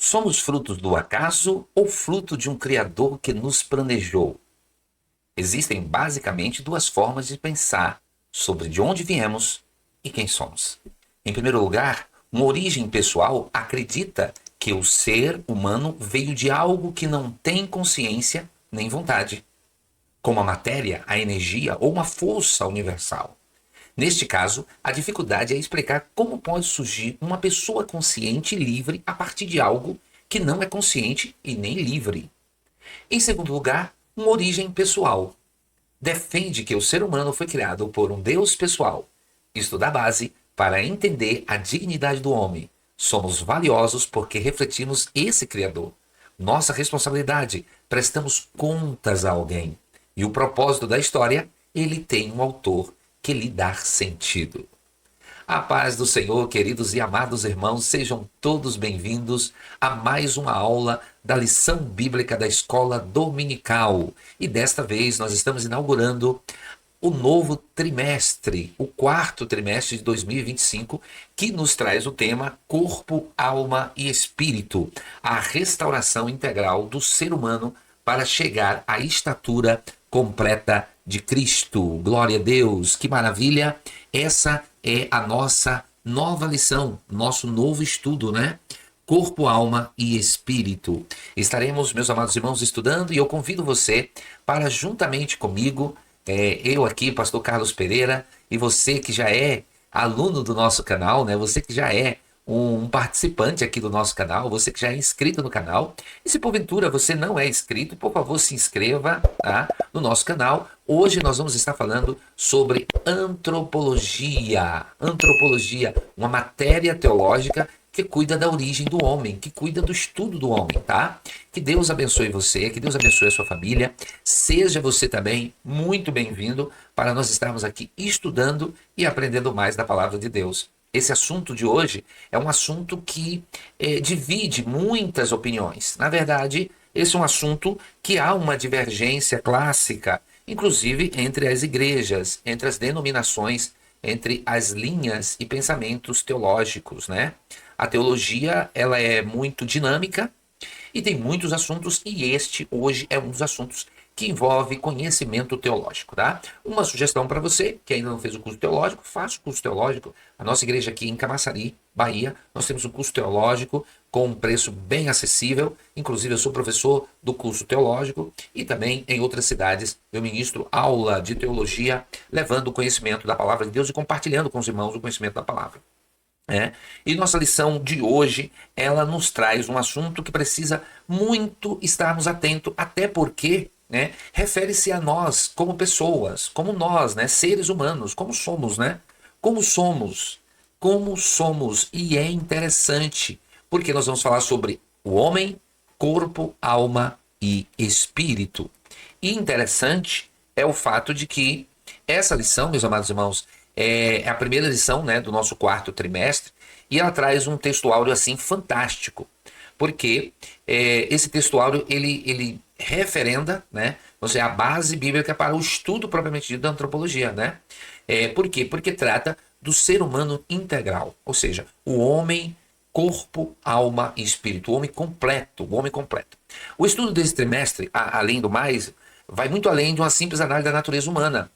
Somos frutos do acaso ou fruto de um Criador que nos planejou? Existem basicamente duas formas de pensar sobre de onde viemos e quem somos. Em primeiro lugar, uma origem pessoal acredita que o ser humano veio de algo que não tem consciência nem vontade, como a matéria, a energia ou uma força universal. Neste caso, a dificuldade é explicar como pode surgir uma pessoa consciente e livre a partir de algo que não é consciente e nem livre. Em segundo lugar, uma origem pessoal. Defende que o ser humano foi criado por um Deus pessoal. Isto dá base para entender a dignidade do homem. Somos valiosos porque refletimos esse Criador. Nossa responsabilidade, prestamos contas a alguém. E o propósito da história, ele tem um autor que lhe dá sentido. A paz do Senhor, queridos e amados irmãos, sejam todos bem-vindos a mais uma aula da lição bíblica da Escola Dominical. E desta vez nós estamos inaugurando o novo trimestre, o quarto trimestre de 2025, que nos traz o tema Corpo, Alma e Espírito, a restauração integral do ser humano para chegar à estatura completa de Cristo. Glória a Deus, que maravilha! Essa é a nossa nova lição, nosso novo estudo, né? Corpo, alma e espírito. Estaremos, meus amados irmãos, estudando e eu convido você para, juntamente comigo, eu aqui, pastor Carlos Pereira, e você que já é aluno do nosso canal, né? Você que já é um participante aqui do nosso canal, você que já é inscrito no canal. E se porventura você não é inscrito, por favor, se inscreva, tá, no nosso canal. Hoje nós vamos estar falando sobre antropologia. Antropologia, uma matéria teológica que cuida da origem do homem, que cuida do estudo do homem, tá? Que Deus abençoe você, que Deus abençoe a sua família. Seja você também muito bem-vindo para nós estarmos aqui estudando e aprendendo mais da palavra de Deus. Esse assunto de hoje é um assunto que divide muitas opiniões. Na verdade, esse é um assunto que há uma divergência clássica, inclusive entre as igrejas, entre as denominações, entre as linhas e pensamentos teológicos, né? A teologia, ela é muito dinâmica e tem muitos assuntos, e este hoje é um dos assuntos que envolve conhecimento teológico, tá? Uma sugestão para você que ainda não fez o curso teológico, faça o curso teológico. A nossa igreja aqui em Camaçari, Bahia, nós temos um curso teológico com um preço bem acessível. Inclusive, eu sou professor do curso teológico e também em outras cidades eu ministro aula de teologia, levando o conhecimento da palavra de Deus e compartilhando com os irmãos o conhecimento da palavra. E nossa lição de hoje, ela nos traz um assunto que precisa muito estarmos atentos, até porque, né, refere-se a nós como pessoas, como nós, né, seres humanos, como somos, né? Como somos, e é interessante, porque nós vamos falar sobre o homem, corpo, alma e espírito. E interessante é o fato de que essa lição, meus amados irmãos, é a primeira lição, né, do nosso quarto trimestre, e ela traz um textuário assim fantástico, porque esse textuário ele referenda, né, ou seja, a base bíblica para o estudo propriamente dito da antropologia, né? Por quê? Porque trata do ser humano integral, ou seja, o homem, corpo, alma e espírito, o homem completo, o homem completo. O estudo desse trimestre, além do mais, vai muito além de uma simples análise da natureza humana.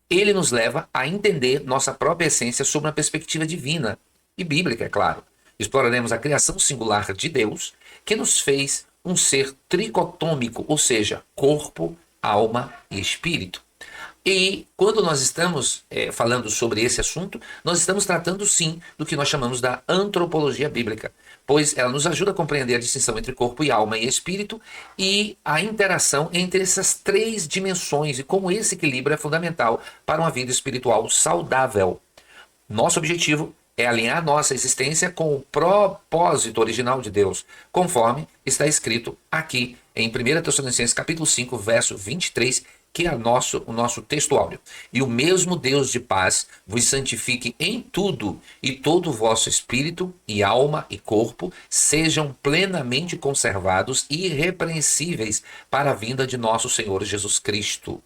Ele nos leva a entender nossa própria essência sob uma perspectiva divina e bíblica, é claro. Exploraremos a criação singular de Deus, que nos fez um ser tricotômico, ou seja, corpo, alma e espírito. E quando nós estamos falando sobre esse assunto, nós estamos tratando sim do que nós chamamos da antropologia bíblica, pois ela nos ajuda a compreender a distinção entre corpo e alma e espírito e a interação entre essas três dimensões e como esse equilíbrio é fundamental para uma vida espiritual saudável. Nosso objetivo é alinhar nossa existência com o propósito original de Deus, conforme está escrito aqui em 1 Tessalonicenses capítulo 5, verso 23, que é o nosso textuário. E o mesmo Deus de paz vos santifique em tudo, e todo o vosso espírito e alma e corpo sejam plenamente conservados e irrepreensíveis para a vinda de nosso Senhor Jesus Cristo.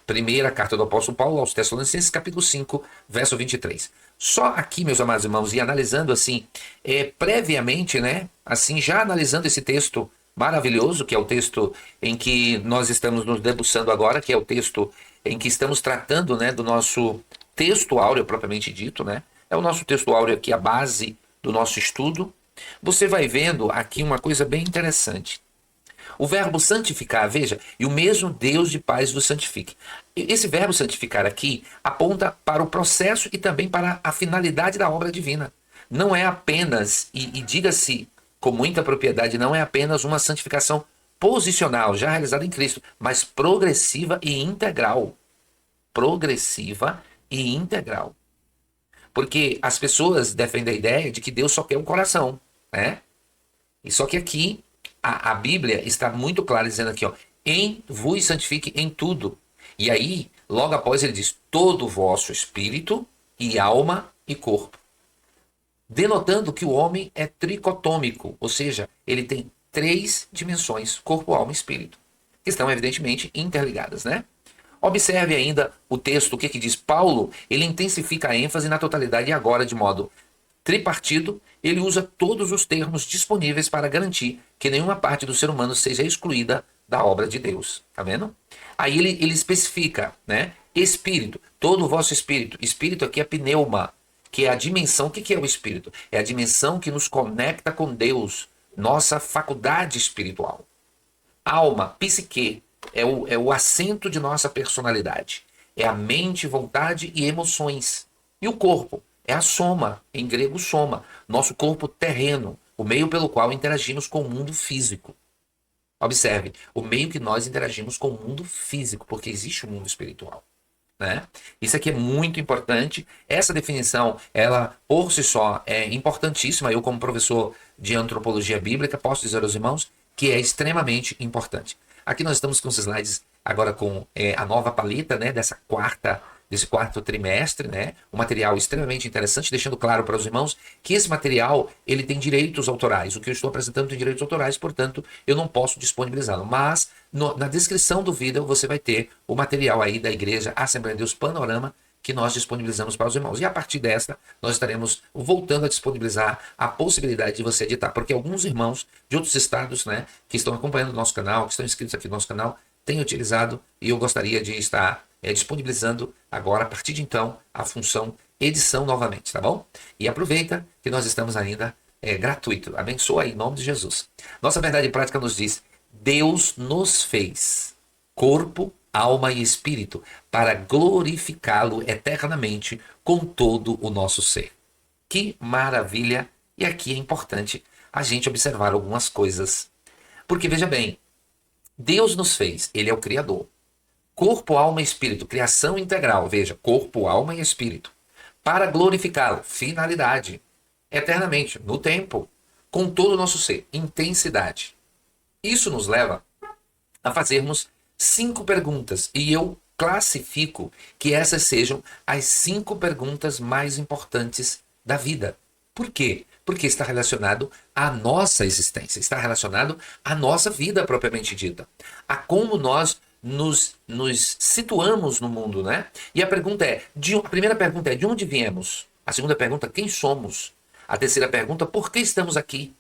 Primeira carta do apóstolo Paulo aos Tessalonicenses, capítulo 5, verso 23. Só aqui, meus amados irmãos, e analisando assim, previamente, né? Assim, já analisando esse texto maravilhoso, que é o texto em que nós estamos nos debruçando agora, que é o texto em que estamos tratando, né, do nosso texto áureo propriamente dito, né? É o nosso texto áureo aqui, a base do nosso estudo. Você vai vendo aqui uma coisa bem interessante. O verbo santificar, veja, e o mesmo Deus de paz vos santifique. Esse verbo santificar aqui aponta para o processo e também para a finalidade da obra divina. Não é apenas, e diga-se com muita propriedade, não é apenas uma santificação posicional, já realizada em Cristo, mas progressiva e integral. Progressiva e integral. Porque as pessoas defendem a ideia de que Deus só quer um coração, né? E só que aqui a Bíblia está muito clara dizendo aqui, ó, em vos santifique em tudo. E aí, logo após ele diz, todo o vosso espírito e alma e corpo. Denotando que o homem é tricotômico, ou seja, ele tem três dimensões, corpo, alma e espírito, que estão evidentemente interligadas, né? Observe ainda o texto, o que diz Paulo, ele intensifica a ênfase na totalidade e agora de modo tripartido, ele usa todos os termos disponíveis para garantir que nenhuma parte do ser humano seja excluída da obra de Deus. Tá vendo? Aí ele especifica, né? Espírito, todo o vosso espírito. Espírito aqui é pneuma, que é a dimensão. O que é o espírito? É a dimensão que nos conecta com Deus, nossa faculdade espiritual. Alma, psique, é o assento de nossa personalidade. É a mente, vontade e emoções. E o corpo é a soma, em grego soma, nosso corpo terreno, o meio pelo qual interagimos com o mundo físico. Observe, o meio que nós interagimos com o mundo físico, porque existe o mundo espiritual. Né? Isso aqui é muito importante. Essa definição, ela por si só é importantíssima. Eu, como professor de antropologia bíblica, posso dizer aos irmãos que é extremamente importante. Aqui nós estamos com os slides agora com a nova paleta, né, desse quarto trimestre, né, um material extremamente interessante, deixando claro para os irmãos que esse material ele tem direitos autorais. O que eu estou apresentando tem direitos autorais, portanto, eu não posso disponibilizá-lo. Mas na descrição do vídeo você vai ter o material aí da Igreja Assembleia de Deus Panorama, que nós disponibilizamos para os irmãos. E a partir desta, nós estaremos voltando a disponibilizar a possibilidade de você editar, porque alguns irmãos de outros estados, né, que estão acompanhando o nosso canal, que estão inscritos aqui no nosso canal, têm utilizado, e eu gostaria de estar disponibilizando agora, a partir de então, a função edição novamente, tá bom? E aproveita que nós estamos ainda gratuito. Abençoa aí, em nome de Jesus. Nossa verdade prática nos diz, Deus nos fez corpo, alma e espírito, para glorificá-lo eternamente com todo o nosso ser. Que maravilha! E aqui é importante a gente observar algumas coisas. Porque veja bem, Deus nos fez, ele é o Criador. Corpo, alma e espírito, criação integral, veja, corpo, alma e espírito. Para glorificá-lo, finalidade, eternamente, no tempo, com todo o nosso ser, intensidade. Isso nos leva a fazermos 5 perguntas, e eu classifico que essas sejam as 5 perguntas mais importantes da vida. Por quê? Porque está relacionado à nossa existência, está relacionado à nossa vida propriamente dita, a como nós nos situamos no mundo, né? E a primeira pergunta é, de onde viemos? A segunda pergunta, quem somos? A terceira pergunta, por que estamos aqui?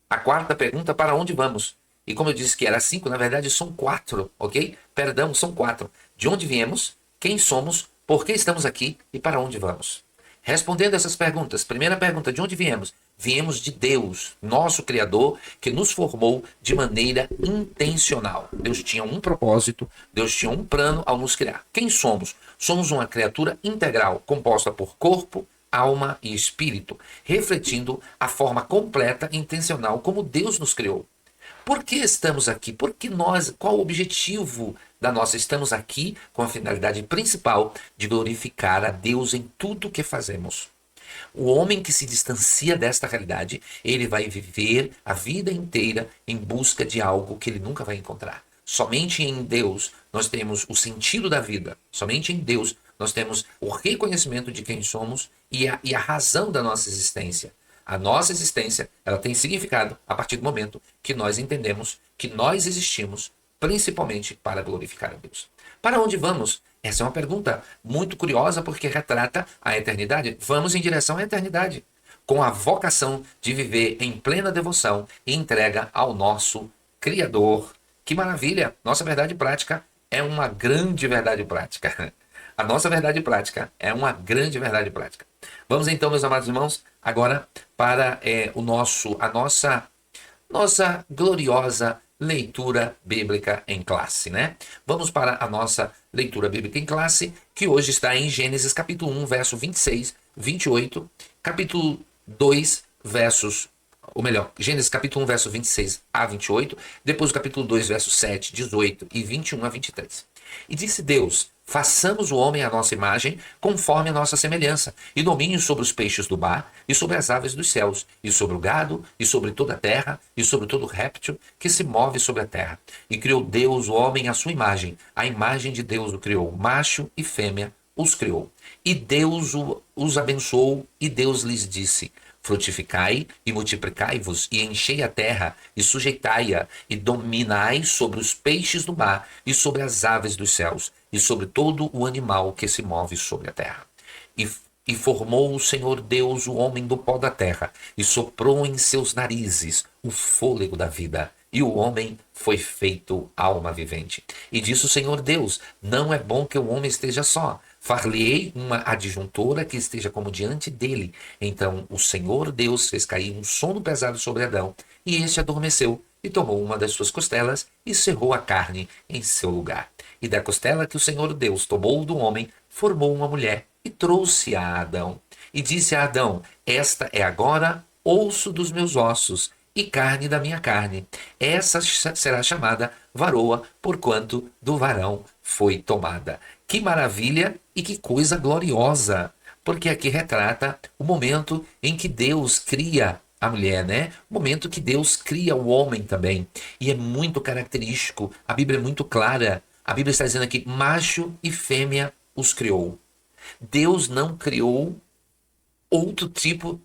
A quarta pergunta, para onde vamos? E como eu disse que era 5, na verdade são 4, ok? Perdão, são 4. De onde viemos, quem somos, por que estamos aqui e para onde vamos? Respondendo essas perguntas, primeira pergunta, de onde viemos? Viemos de Deus, nosso Criador, que nos formou de maneira intencional. Deus tinha um propósito, Deus tinha um plano ao nos criar. Quem somos? Somos uma criatura integral, composta por corpo, alma e espírito, refletindo a forma completa e intencional como Deus nos criou. Por que estamos aqui? Qual o objetivo da nossa? Estamos aqui com a finalidade principal de glorificar a Deus em tudo que fazemos. O homem que se distancia desta realidade, ele vai viver a vida inteira em busca de algo que ele nunca vai encontrar. Somente em Deus nós temos o sentido da vida. Somente em Deus nós temos o reconhecimento de quem somos e a razão da nossa existência. A nossa existência, ela tem significado a partir do momento que nós entendemos que nós existimos principalmente para glorificar a Deus. Para onde vamos? Essa é uma pergunta muito curiosa porque retrata a eternidade. Vamos em direção à eternidade, com a vocação de viver em plena devoção e entrega ao nosso Criador. Que maravilha! Nossa verdade prática é uma grande verdade prática. A nossa verdade prática é uma grande verdade prática. Vamos então, meus amados irmãos, agora para nossa gloriosa leitura bíblica em classe, né? Vamos para a nossa leitura bíblica em classe, que hoje está em Gênesis capítulo 1, verso 26, 28, capítulo 2, Gênesis capítulo 1, verso 26 a 28, depois o capítulo 2, verso 7, 18 e 21 a 23. E disse Deus: façamos o homem à nossa imagem, conforme a nossa semelhança, e domínio sobre os peixes do mar, e sobre as aves dos céus, e sobre o gado, e sobre toda a terra, e sobre todo réptil que se move sobre a terra. E criou Deus o homem à sua imagem, a imagem de Deus o criou, macho e fêmea os criou. E Deus os abençoou, e Deus lhes disse: frutificai e multiplicai-vos, e enchei a terra, e sujeitai-a, e dominai sobre os peixes do mar, e sobre as aves dos céus, e sobre todo o animal que se move sobre a terra. E formou o Senhor Deus o homem do pó da terra, e soprou em seus narizes o fôlego da vida, e o homem foi feito alma vivente. E disse o Senhor Deus: não é bom que o homem esteja só. Far-lhe-ei uma adjuntora que esteja como diante dele. Então o Senhor Deus fez cair um sono pesado sobre Adão, e este adormeceu, e tomou uma das suas costelas, e cerrou a carne em seu lugar. E da costela que o Senhor Deus tomou do homem, formou uma mulher, e trouxe a Adão. E disse a Adão: esta é agora osso dos meus ossos, e carne da minha carne. Essa será chamada varoa, porquanto do varão foi tomada. Que maravilha e que coisa gloriosa! Porque aqui retrata o momento em que Deus cria a mulher, né? O momento que Deus cria o homem também. E é muito característico, a Bíblia é muito clara. A Bíblia está dizendo aqui: macho e fêmea os criou. Deus não criou outro tipo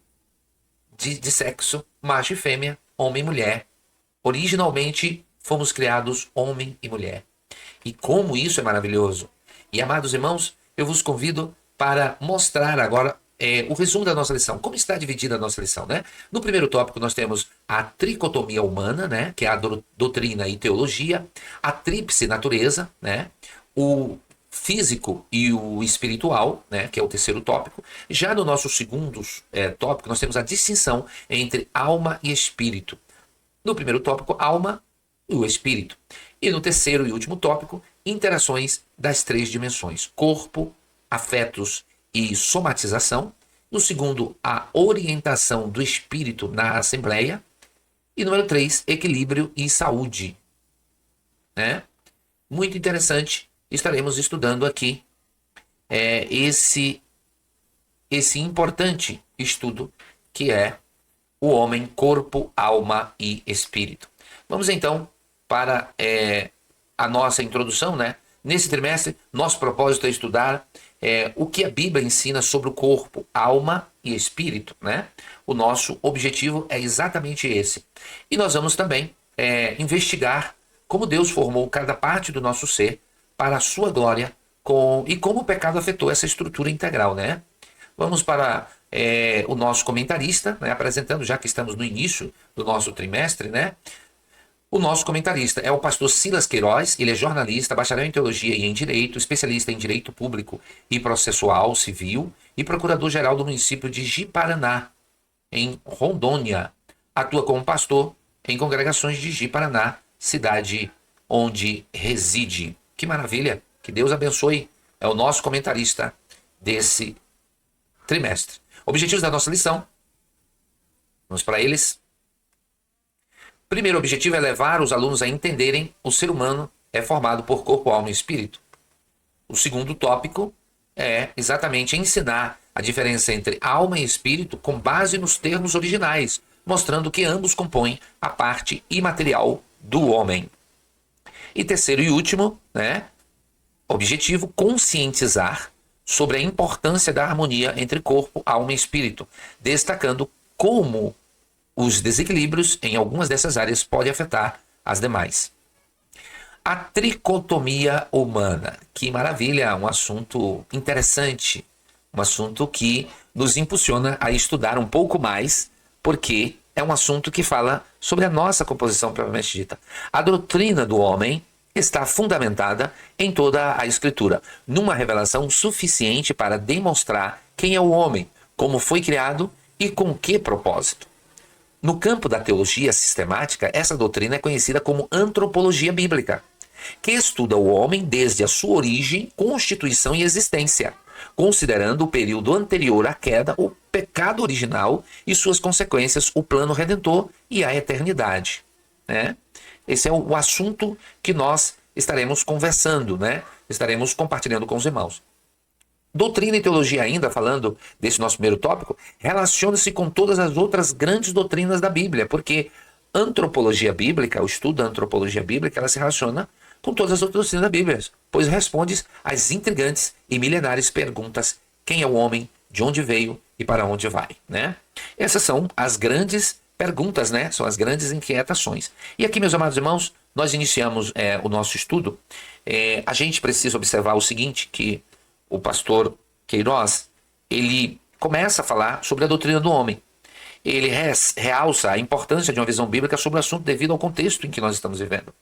de sexo, macho e fêmea, homem e mulher. Originalmente fomos criados homem e mulher. E como isso é maravilhoso! E, amados irmãos, eu vos convido para mostrar agora o resumo da nossa lição. Como está dividida a nossa lição, né? No primeiro tópico nós temos a tricotomia humana, né? Que é a doutrina e teologia, a tríplice natureza, né? O físico e o espiritual, né? Que é o terceiro tópico. Já no nosso segundo tópico nós temos a distinção entre alma e espírito. No primeiro tópico, alma e o espírito. E no terceiro e último tópico, interações das três dimensões: corpo, afetos e somatização. No segundo, a orientação do espírito na assembleia. E número 3, equilíbrio e saúde. Né? Muito interessante. Estaremos estudando aqui esse importante estudo que é o homem, corpo, alma e espírito. Vamos então para a nossa introdução, né? Nesse trimestre, nosso propósito é estudar o que a Bíblia ensina sobre o corpo, alma e espírito, né? O nosso objetivo é exatamente esse. E nós vamos também investigar como Deus formou cada parte do nosso ser para a sua glória e como o pecado afetou essa estrutura integral, né? Vamos para o nosso comentarista, né? Apresentando, já que estamos no início do nosso trimestre, né? O nosso comentarista é o pastor Silas Queiroz. Ele é jornalista, bacharel em teologia e em direito, especialista em direito público e processual civil e procurador-geral do município de Ji-Paraná, em Rondônia. Atua como pastor em congregações de Ji-Paraná, cidade onde reside. Que maravilha! Que Deus abençoe. É o nosso comentarista desse trimestre. Objetivos da nossa lição. Vamos para eles. Primeiro objetivo é levar os alunos a entenderem o ser humano é formado por corpo, alma e espírito. O segundo tópico é exatamente ensinar a diferença entre alma e espírito com base nos termos originais, mostrando que ambos compõem a parte imaterial do homem. E terceiro e último, né, objetivo, conscientizar sobre a importância da harmonia entre corpo, alma e espírito, destacando como os desequilíbrios em algumas dessas áreas podem afetar as demais. A tricotomia humana. Que maravilha, um assunto interessante, um assunto que nos impulsiona a estudar um pouco mais, porque é um assunto que fala sobre a nossa composição propriamente dita. A doutrina do homem está fundamentada em toda a Escritura, numa revelação suficiente para demonstrar quem é o homem, como foi criado e com que propósito. No campo da teologia sistemática, essa doutrina é conhecida como antropologia bíblica, que estuda o homem desde a sua origem, constituição e existência, considerando o período anterior à queda, o pecado original e suas consequências, o plano redentor e a eternidade. Né? Esse é o assunto que nós estaremos conversando, né? Estaremos compartilhando com os irmãos. Doutrina e teologia ainda, falando desse nosso primeiro tópico, relaciona-se com todas as outras grandes doutrinas da Bíblia, porque antropologia bíblica, o estudo da antropologia bíblica, ela se relaciona com todas as outras doutrinas da Bíblia, pois responde às intrigantes e milenares perguntas: quem é o homem, de onde veio e para onde vai, né? Essas são as grandes perguntas, né? São as grandes inquietações. E aqui, meus amados irmãos, nós iniciamos o nosso estudo. A gente precisa observar o seguinte, que o pastor Queiroz, ele começa a falar sobre a doutrina do homem. Ele realça a importância de uma visão bíblica sobre o assunto devido ao contexto em que nós estamos vivendo.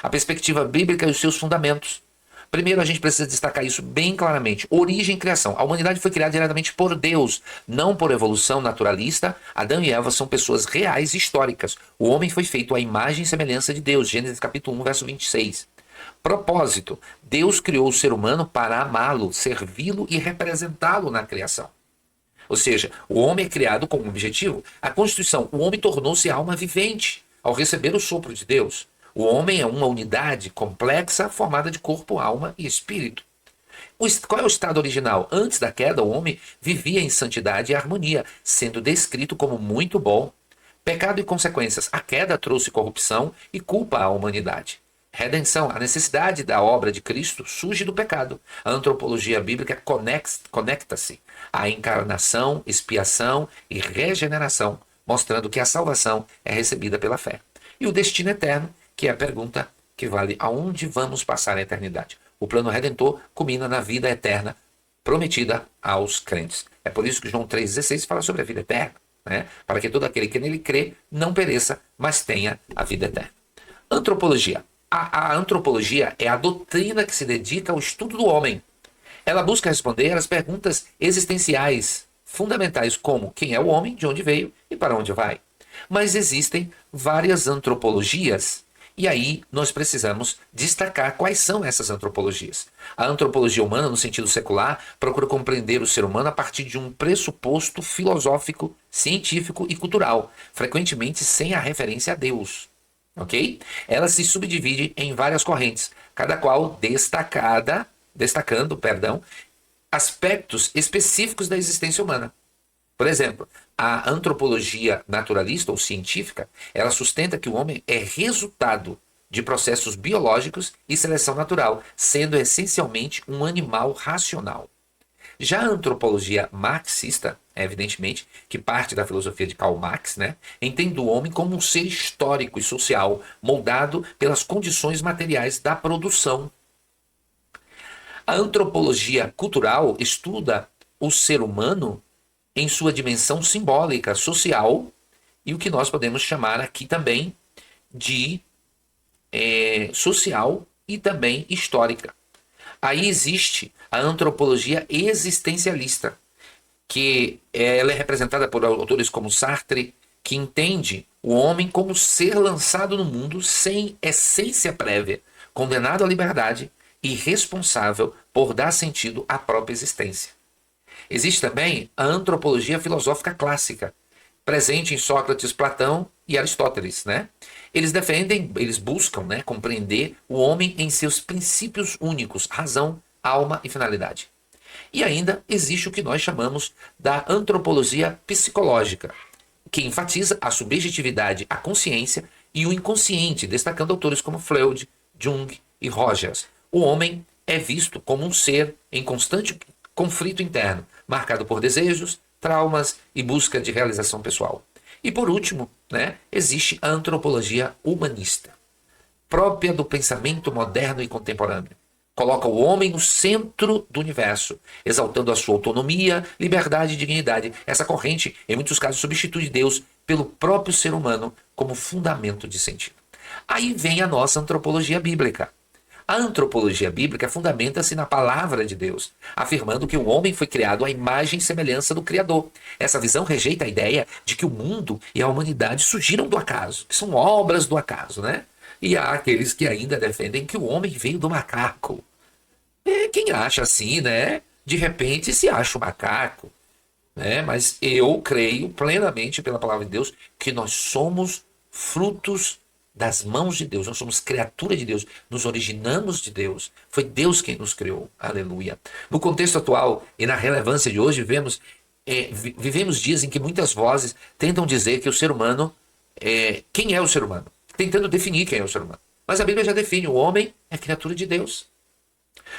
A perspectiva bíblica e os seus fundamentos. Primeiro, a gente precisa destacar isso bem claramente. Origem e criação. A humanidade foi criada diretamente por Deus, não por evolução naturalista. Adão e Eva são pessoas reais e históricas. O homem foi feito à imagem e semelhança de Deus. Gênesis capítulo 1, verso 26. Propósito. Deus criou o ser humano para amá-lo, servi-lo e representá-lo na criação. Ou seja, o homem é criado com um objetivo. A Constituição, o homem tornou-se alma vivente ao receber o sopro de Deus. O homem é uma unidade complexa formada de corpo, alma e espírito. Qual é o estado original? Antes da queda, o homem vivia em santidade e harmonia, sendo descrito como muito bom. Pecado e consequências. A queda trouxe corrupção e culpa à humanidade. Redenção. A necessidade da obra de Cristo surge do pecado. A antropologia bíblica conecta-se à encarnação, expiação e regeneração, mostrando que a salvação é recebida pela fé. E o destino eterno, que é a pergunta que vale: aonde vamos passar a eternidade? O plano redentor culmina na vida eterna prometida aos crentes. É por isso que João 3,16 fala sobre a vida eterna, né? Para que todo aquele que nele crê não pereça, mas tenha a vida eterna. Antropologia. A antropologia é a doutrina que se dedica ao estudo do homem. Ela busca responder às perguntas existenciais fundamentais, como quem é o homem, de onde veio e para onde vai. Mas existem várias antropologias, e aí nós precisamos destacar quais são essas antropologias. A antropologia humana, no sentido secular, procura compreender o ser humano a partir de um pressuposto filosófico, científico e cultural, frequentemente sem a referência a Deus. Ok? Ela se subdivide em várias correntes, cada qual destacando aspectos específicos da existência humana. Por exemplo, a antropologia naturalista ou científica, ela sustenta que o homem é resultado de processos biológicos e seleção natural, sendo essencialmente um animal racional. Já a antropologia marxista, evidentemente, que parte da filosofia de Karl Marx, né, entende o homem como um ser histórico e social, moldado pelas condições materiais da produção. A antropologia cultural estuda o ser humano em sua dimensão simbólica, social, e o que nós podemos chamar aqui também de social e também histórica. Aí existe a antropologia existencialista, que ela é representada por autores como Sartre, que entende o homem como ser lançado no mundo sem essência prévia, condenado à liberdade e responsável por dar sentido à própria existência. Existe também a antropologia filosófica clássica, presente em Sócrates, Platão e Aristóteles, né? Eles buscam, né, compreender o homem em seus princípios únicos, razão, alma e finalidade. E ainda existe o que nós chamamos da antropologia psicológica, que enfatiza a subjetividade, a consciência e o inconsciente, destacando autores como Freud, Jung e Rogers. O homem é visto como um ser em constante conflito interno, marcado por desejos, traumas e busca de realização pessoal. E por último, né, existe a antropologia humanista. própria do pensamento moderno e contemporâneo. Coloca o homem no centro do universo, exaltando a sua autonomia, liberdade e dignidade. Essa corrente, em muitos casos, substitui Deus pelo próprio ser humano como fundamento de sentido. Aí vem a nossa antropologia bíblica. A antropologia bíblica fundamenta-se na palavra de Deus, afirmando que o homem foi criado à imagem e semelhança do Criador. Essa visão rejeita a ideia de que o mundo e a humanidade surgiram do acaso, que são obras do acaso, né? E há aqueles que ainda defendem que o homem veio do macaco. E quem acha assim, né? De repente se acha um macaco, né? Mas eu creio plenamente pela palavra de Deus que nós somos frutos das mãos de Deus, nós somos criatura de Deus, nos originamos de Deus, foi Deus quem nos criou, aleluia. No contexto atual e na relevância de hoje, vivemos dias em que muitas vozes tentam dizer que o ser humano, quem é o ser humano? Tentando definir quem é o ser humano. Mas a Bíblia já define, o homem é criatura de Deus.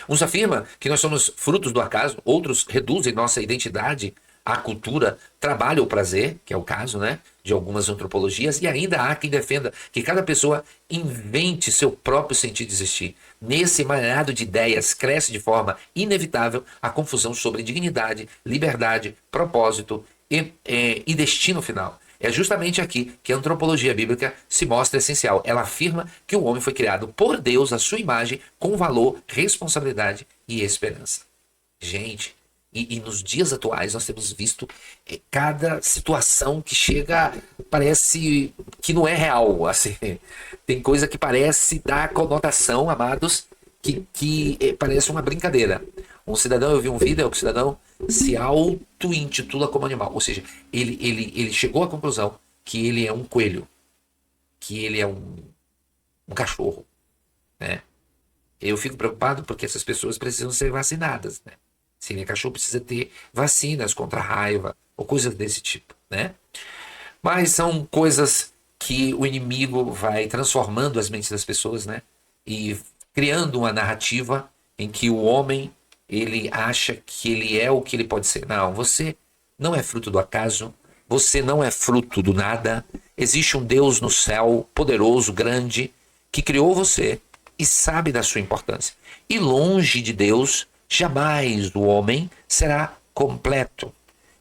Uns afirmam que nós somos frutos do acaso, outros reduzem nossa identidade à cultura, trabalho ou prazer, que é o caso, né, de algumas antropologias, e ainda há quem defenda que cada pessoa invente seu próprio sentido de existir. Nesse emaranhado de ideias cresce de forma inevitável a confusão sobre dignidade, liberdade, propósito e destino final. É justamente aqui que a antropologia bíblica se mostra essencial. Ela afirma que o homem foi criado por Deus, à sua imagem, com valor, responsabilidade e esperança. Gente, e nos dias atuais nós temos visto cada situação que chega, parece que não é real. Assim, tem coisa que parece dar conotação, amados, que parece uma brincadeira. Um cidadão, eu vi um vídeo, que o cidadão se auto-intitula como animal. Ou seja, ele chegou à conclusão que ele é um coelho, que ele é um cachorro, né? Eu fico preocupado porque essas pessoas precisam ser vacinadas, né? Se ele é cachorro, precisa ter vacinas contra a raiva, ou coisas desse tipo, né? Mas são coisas que o inimigo vai transformando as mentes das pessoas, né? E criando uma narrativa em que o homem, ele acha que ele é o que ele pode ser. Não, você não é fruto do acaso, você não é fruto do nada. Existe um Deus no céu, poderoso, grande, que criou você e sabe da sua importância. E longe de Deus, jamais o homem será completo.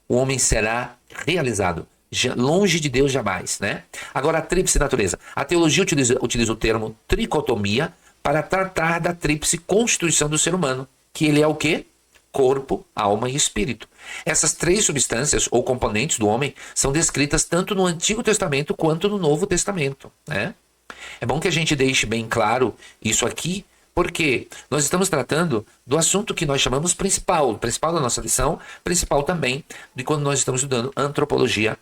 O homem será realizado. Longe de Deus jamais, né? Agora, a tríplice natureza. A teologia utiliza o termo tricotomia para tratar da tríplice constituição do ser humano, que ele é o quê? Corpo, alma e espírito. Essas três substâncias ou componentes do homem são descritas tanto no Antigo Testamento quanto no Novo Testamento, né? É bom que a gente deixe bem claro isso aqui, porque nós estamos tratando do assunto que nós chamamos principal da nossa lição, principal também de quando nós estamos estudando antropologia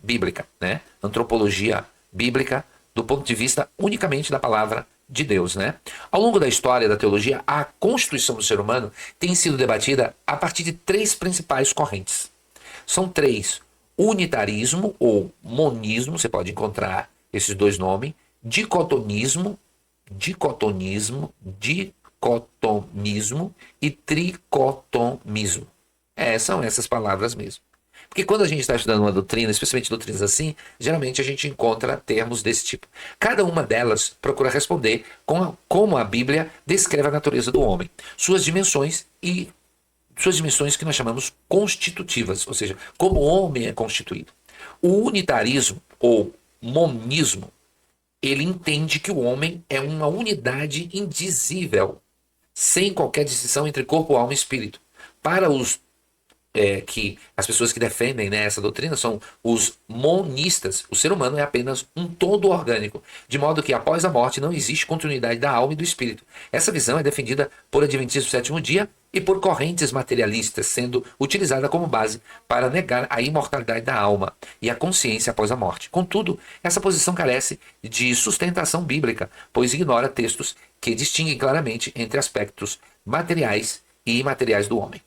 bíblica, né? Antropologia bíblica do ponto de vista unicamente da palavra de Deus, né? Ao longo da história da teologia, a constituição do ser humano tem sido debatida a partir de três principais correntes. São três: unitarismo ou monismo, você pode encontrar esses dois nomes, dicotomismo e tricotomismo. São essas palavras mesmo. Porque quando a gente está estudando uma doutrina, especialmente doutrinas assim, geralmente a gente encontra termos desse tipo. Cada uma delas procura responder como a Bíblia descreve a natureza do homem, suas dimensões que nós chamamos constitutivas, ou seja, como o homem é constituído. O unitarismo ou monismo, ele entende que o homem é uma unidade indizível, sem qualquer distinção entre corpo, alma e espírito. Para que as pessoas que defendem, né, essa doutrina são os monistas. O ser humano é apenas um todo orgânico, de modo que após a morte não existe continuidade da alma e do espírito. Essa visão é defendida por adventistas do sétimo dia e por correntes materialistas, sendo utilizada como base para negar a imortalidade da alma e a consciência após a morte. Contudo, essa posição carece de sustentação bíblica, pois ignora textos que distinguem claramente entre aspectos materiais e imateriais do homem.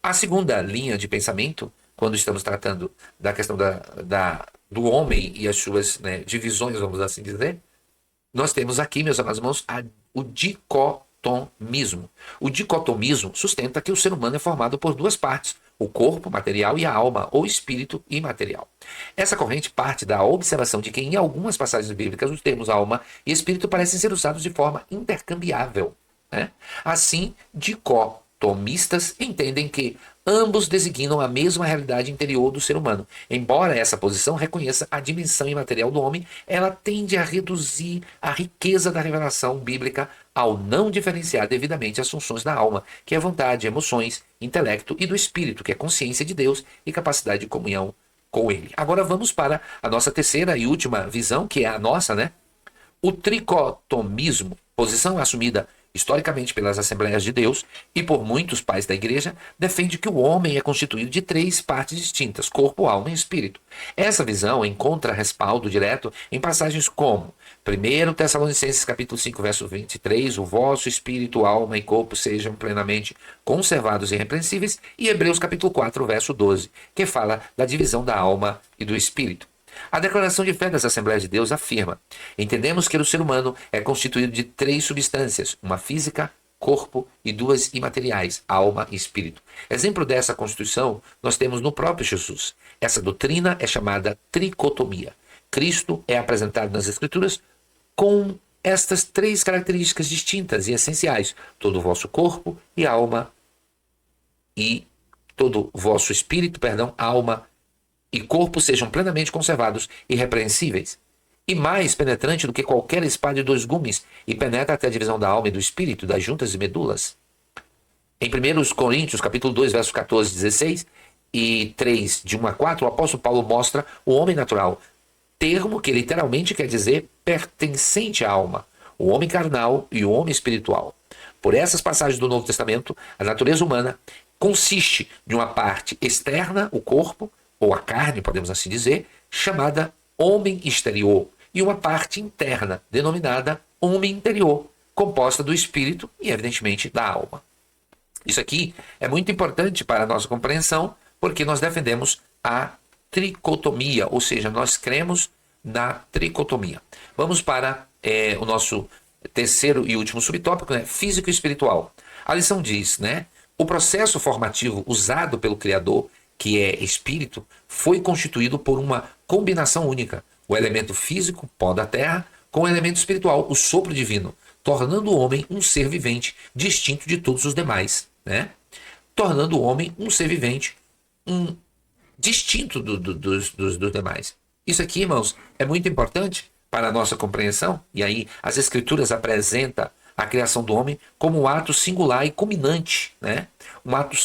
A segunda linha de pensamento, quando estamos tratando da questão do homem e as suas, né, divisões, vamos assim dizer, nós temos aqui, meus amados irmãos, o dicotomismo. O dicotomismo sustenta que o ser humano é formado por duas partes, o corpo material e a alma, ou espírito imaterial. Essa corrente parte da observação de que em algumas passagens bíblicas os termos alma e espírito parecem ser usados de forma intercambiável, né? Assim, dicotomistas entendem que ambos designam a mesma realidade interior do ser humano. Embora essa posição reconheça a dimensão imaterial do homem, ela tende a reduzir a riqueza da revelação bíblica ao não diferenciar devidamente as funções da alma, que é vontade, emoções, intelecto, e do espírito, que é consciência de Deus e capacidade de comunhão com Ele. Agora vamos para a nossa terceira e última visão, que é a nossa, né? O tricotomismo, posição assumida historicamente pelas Assembleias de Deus e por muitos pais da igreja, defende que o homem é constituído de três partes distintas, corpo, alma e espírito. Essa visão encontra respaldo direto em passagens como 1 Tessalonicenses capítulo 5, verso 23, o vosso espírito, alma e corpo sejam plenamente conservados e irrepreensíveis, e Hebreus capítulo 4, verso 12, que fala da divisão da alma e do espírito. A declaração de fé das Assembleias de Deus afirma: entendemos que o ser humano é constituído de três substâncias, uma física, corpo e duas imateriais, alma e espírito. Exemplo dessa constituição nós temos no próprio Jesus. Essa doutrina é chamada tricotomia. Cristo é apresentado nas Escrituras com estas três características distintas e essenciais: todo o vosso corpo e alma e todo o vosso espírito, alma e corpo sejam plenamente conservados e irrepreensíveis. E mais penetrante do que qualquer espada de dois gumes, e penetra até a divisão da alma e do espírito, das juntas e medulas. Em 1 Coríntios, capítulo 2, versos 14 e 16, e 3, de 1 a 4, o apóstolo Paulo mostra o homem natural, termo que literalmente quer dizer pertencente à alma, o homem carnal e o homem espiritual. Por essas passagens do Novo Testamento, a natureza humana consiste de uma parte externa, o corpo, ou a carne, podemos assim dizer, chamada homem exterior, e uma parte interna, denominada homem interior, composta do espírito e, evidentemente, da alma. Isso aqui é muito importante para a nossa compreensão, porque nós defendemos a tricotomia, ou seja, nós cremos na tricotomia. Vamos para o nosso terceiro e último subtópico, né? Físico e espiritual. A lição diz, né? O processo formativo usado pelo Criador, que é espírito, foi constituído por uma combinação única. O elemento físico, pó da terra, com o elemento espiritual, o sopro divino, tornando o homem um ser vivente distinto de todos os demais, né? Tornando o homem um ser vivente distinto dos demais. Isso aqui, irmãos, é muito importante para a nossa compreensão, e aí as Escrituras apresentam a criação do homem como um ato singular e culminante, né? Um ato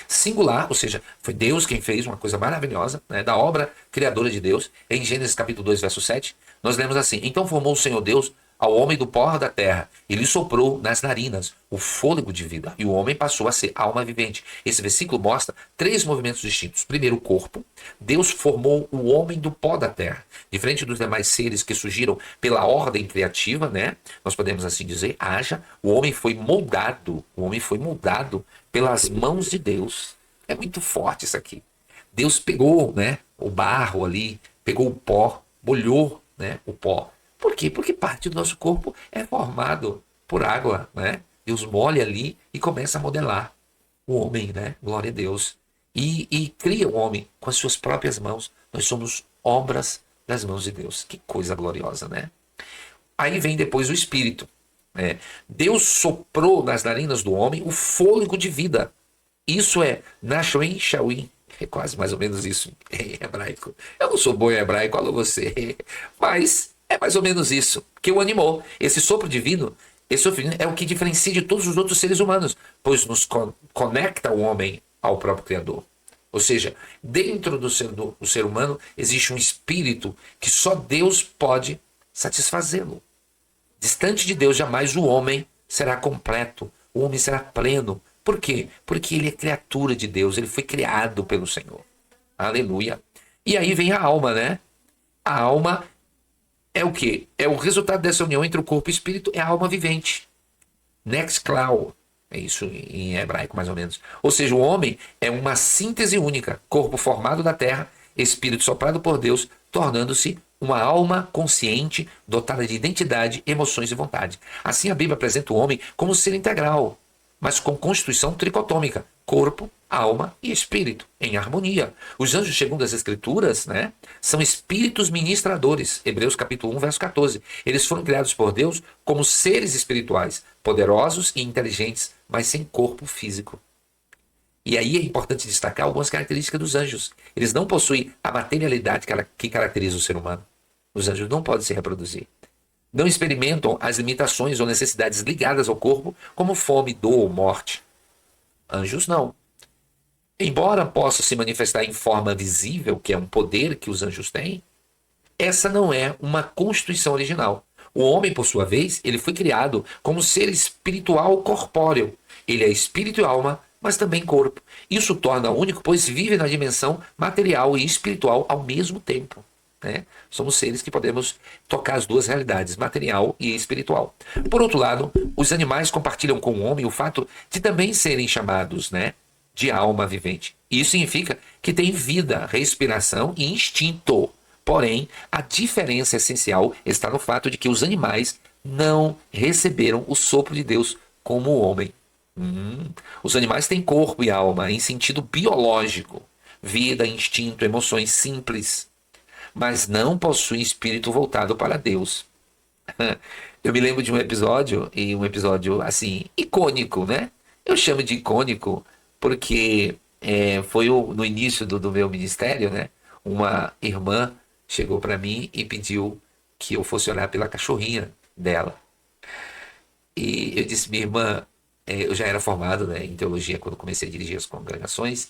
singular, ou seja, foi Deus quem fez uma coisa maravilhosa, né? Da obra criadora de Deus. Em Gênesis capítulo 2, verso 7, nós lemos assim: então formou o Senhor Deus ao homem do pó da terra, e lhe soprou nas narinas o fôlego de vida, e o homem passou a ser alma vivente. Esse versículo mostra três movimentos distintos. Primeiro, o corpo. Deus formou o homem do pó da terra. Diferente dos demais seres que surgiram pela ordem criativa, né? Nós podemos assim dizer, haja, o homem foi moldado pelas mãos de Deus. É muito forte isso aqui. Deus pegou, né, o barro ali, pegou o pó, molhou, né, o pó. Por quê? Porque parte do nosso corpo é formado por água, né? Deus molha ali e começa a modelar o homem, né? Glória a Deus. E cria o homem com as suas próprias mãos. Nós somos obras das mãos de Deus. Que coisa gloriosa, né? Aí vem depois o Espírito. Deus soprou nas narinas do homem o fôlego de vida. Isso é Nashoin Shawin. É quase mais ou menos isso em hebraico. Eu não sou bom em hebraico, olha você. Mas é mais ou menos isso que o animou. Esse sopro divino, é o que diferencia de todos os outros seres humanos, pois nos conecta o homem ao próprio Criador. Ou seja, dentro do ser humano existe um espírito que só Deus pode satisfazê-lo. Distante de Deus, jamais o homem será completo, o homem será pleno. Por quê? Porque ele é criatura de Deus, ele foi criado pelo Senhor. Aleluia. E aí vem a alma, né? A alma é o quê? É o resultado dessa união entre o corpo e o espírito, é a alma vivente. Nextclau, é isso em hebraico mais ou menos. Ou seja, o homem é uma síntese única, corpo formado da terra, espírito soprado por Deus, tornando-se uma alma consciente, dotada de identidade, emoções e vontade. Assim a Bíblia apresenta o homem como um ser integral, mas com constituição tricotômica, corpo, alma e espírito, em harmonia. Os anjos, segundo as Escrituras, né, são espíritos ministradores. Hebreus capítulo 1, verso 14. Eles foram criados por Deus como seres espirituais, poderosos e inteligentes, mas sem corpo físico. E aí é importante destacar algumas características dos anjos. Eles não possuem a materialidade que caracteriza o ser humano. Os anjos não podem se reproduzir. Não experimentam as limitações ou necessidades ligadas ao corpo, como fome, dor ou morte. Anjos não. Embora possa se manifestar em forma visível, que é um poder que os anjos têm, essa não é uma constituição original. O homem, por sua vez, ele foi criado como ser espiritual corpóreo. Ele é espírito e alma, mas também corpo. Isso o torna único, pois vive na dimensão material e espiritual ao mesmo tempo. Né? Somos seres que podemos tocar as duas realidades, material e espiritual. Por outro lado, os animais compartilham com o homem o fato de também serem chamados, né, de alma vivente. Isso significa que tem vida, respiração e instinto. Porém, a diferença essencial está no fato de que os animais não receberam o sopro de Deus como o homem. Os animais têm corpo e alma em sentido biológico, vida, instinto, emoções simples, mas não possuem espírito voltado para Deus. Eu me lembro de um episódio, e um episódio assim, icônico, né? Eu chamo de icônico porque foi no início do meu ministério, né? Uma irmã chegou para mim e pediu que eu fosse orar pela cachorrinha dela. E eu disse, minha irmã, eu já era formado, né, em teologia quando comecei a dirigir as congregações.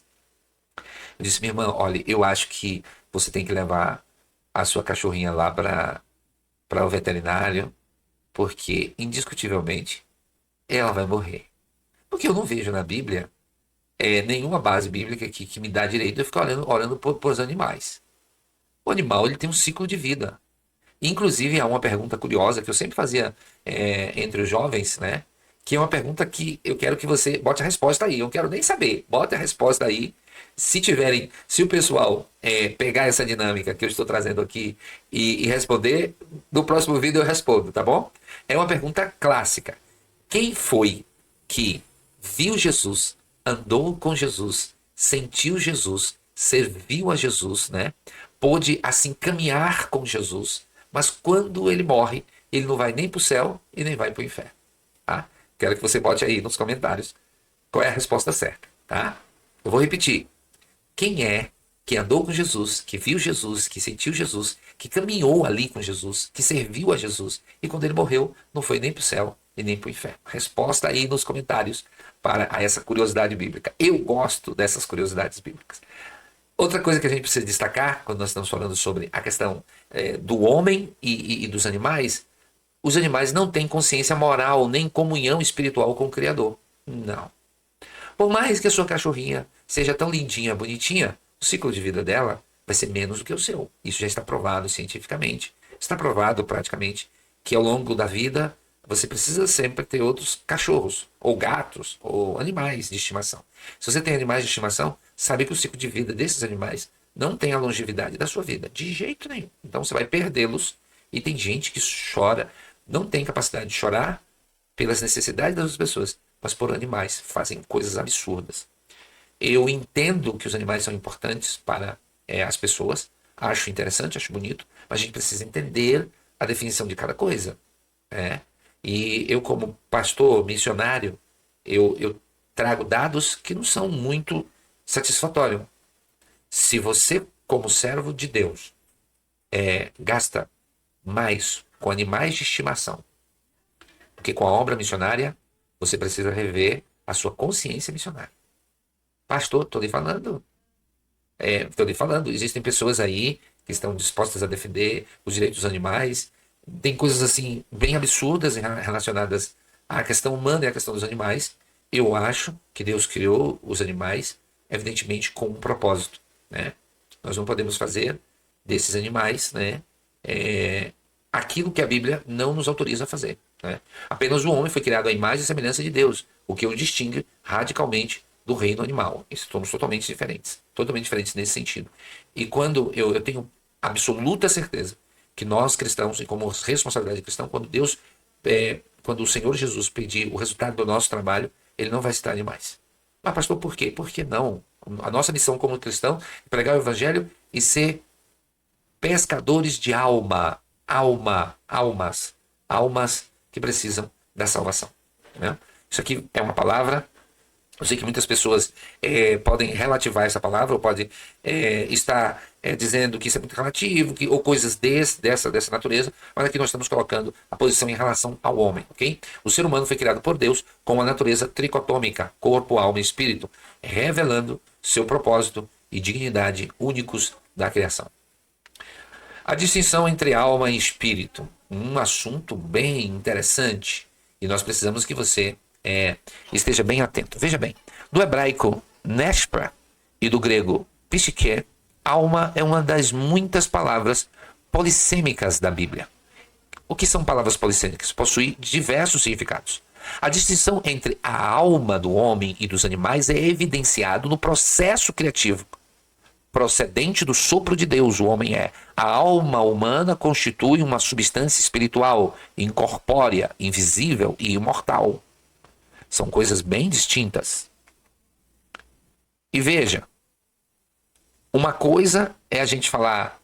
Eu disse, minha irmã, olha, eu acho que você tem que levar a sua cachorrinha lá para o veterinário, porque indiscutivelmente ela vai morrer. Porque eu não vejo na Bíblia nenhuma base bíblica que me dá direito de eu ficar orando por os animais. O animal ele tem um ciclo de vida. Inclusive, há uma pergunta curiosa que eu sempre fazia entre os jovens, né? Que é uma pergunta que eu quero que você bote a resposta aí. Eu não quero nem saber. Bote a resposta aí. Se o pessoal pegar essa dinâmica que eu estou trazendo aqui e responder, no próximo vídeo eu respondo, tá bom? É uma pergunta clássica. Quem foi que viu Jesus, andou com Jesus, sentiu Jesus, serviu a Jesus, né? Pôde assim caminhar com Jesus, mas quando ele morre, ele não vai nem para o céu e nem vai para o inferno, tá? Quero que você bote aí nos comentários qual é a resposta certa, tá? Eu vou repetir. Quem é que andou com Jesus, que viu Jesus, que sentiu Jesus, que caminhou ali com Jesus, que serviu a Jesus, e quando ele morreu, não foi nem para o céu e nem para o inferno? Resposta aí nos comentários para essa curiosidade bíblica. Eu gosto dessas curiosidades bíblicas. Outra coisa que a gente precisa destacar, quando nós estamos falando sobre a questão do homem e dos animais, os animais não têm consciência moral nem comunhão espiritual com o Criador. Não. Por mais que a sua cachorrinha seja tão lindinha, bonitinha, o ciclo de vida dela vai ser menos do que o seu. Isso já está provado cientificamente. Está provado praticamente que ao longo da vida você precisa sempre ter outros cachorros, ou gatos, ou animais de estimação. Se você tem animais de estimação, sabe que o ciclo de vida desses animais não tem a longevidade da sua vida, de jeito nenhum. Então você vai perdê-los, e tem gente que chora, não tem capacidade de chorar pelas necessidades das pessoas, mas por animais, fazem coisas absurdas. Eu entendo que os animais são importantes para as pessoas, acho interessante, acho bonito, mas a gente precisa entender a definição de cada coisa. E eu, como pastor, missionário, eu trago dados que não são muito satisfatórios. Se você, como servo de Deus, gasta mais com animais de estimação do que com a obra missionária, você precisa rever a sua consciência missionária. Pastor, estou lhe falando. Estou lhe falando. Existem pessoas aí que estão dispostas a defender os direitos dos animais. Tem coisas assim bem absurdas relacionadas à questão humana e à questão dos animais. Eu acho que Deus criou os animais, evidentemente, com um propósito, né? Nós não podemos fazer desses animais, né, aquilo que a Bíblia não nos autoriza a fazer, né? Apenas o homem foi criado à imagem e semelhança de Deus, o que o distingue radicalmente do reino animal. Somos totalmente diferentes nesse sentido. E quando eu tenho absoluta certeza que nós cristãos, e como responsabilidade cristã, quando o Senhor Jesus pedir o resultado do nosso trabalho, ele não vai citar animais. Mas, pastor, por quê? Por que não? A nossa missão como cristão é pregar o evangelho e ser pescadores de almas que precisam da salvação, né? Isso aqui é uma palavra. Eu sei que muitas pessoas podem relativar essa palavra, ou podem estar dizendo que isso é muito relativo, ou coisas dessa natureza, mas aqui nós estamos colocando a posição em relação ao homem, ok? O ser humano foi criado por Deus com uma natureza tricotômica, corpo, alma e espírito, revelando seu propósito e dignidade únicos da criação. A distinção entre alma e espírito, um assunto bem interessante, e nós precisamos que você esteja bem atento. Veja bem, do hebraico neshpa e do grego psique, alma é uma das muitas palavras polissêmicas da Bíblia. O que são palavras polissêmicas? Possui diversos significados. A distinção entre a alma do homem e dos animais é evidenciado no processo criativo. Procedente do sopro de Deus, o homem é. A alma humana constitui uma substância espiritual, incorpórea, invisível e imortal. São coisas bem distintas. E veja, uma coisa é a gente falar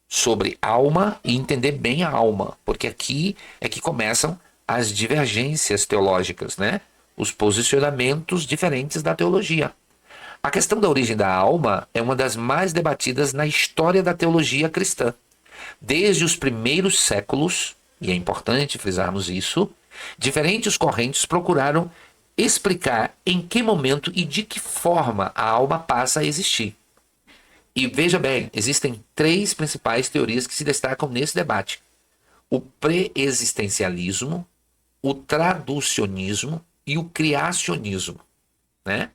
sobre alma e entender bem a alma, porque aqui é que começam as divergências teológicas, né? Os posicionamentos diferentes da teologia. A questão da origem da alma é uma das mais debatidas na história da teologia cristã. Desde os primeiros séculos, e é importante frisarmos isso, diferentes correntes procuraram explicar em que momento e de que forma a alma passa a existir. E veja bem, existem 3 principais teorias que se destacam nesse debate: o pré-existencialismo, o traducionismo e o criacionismo, né?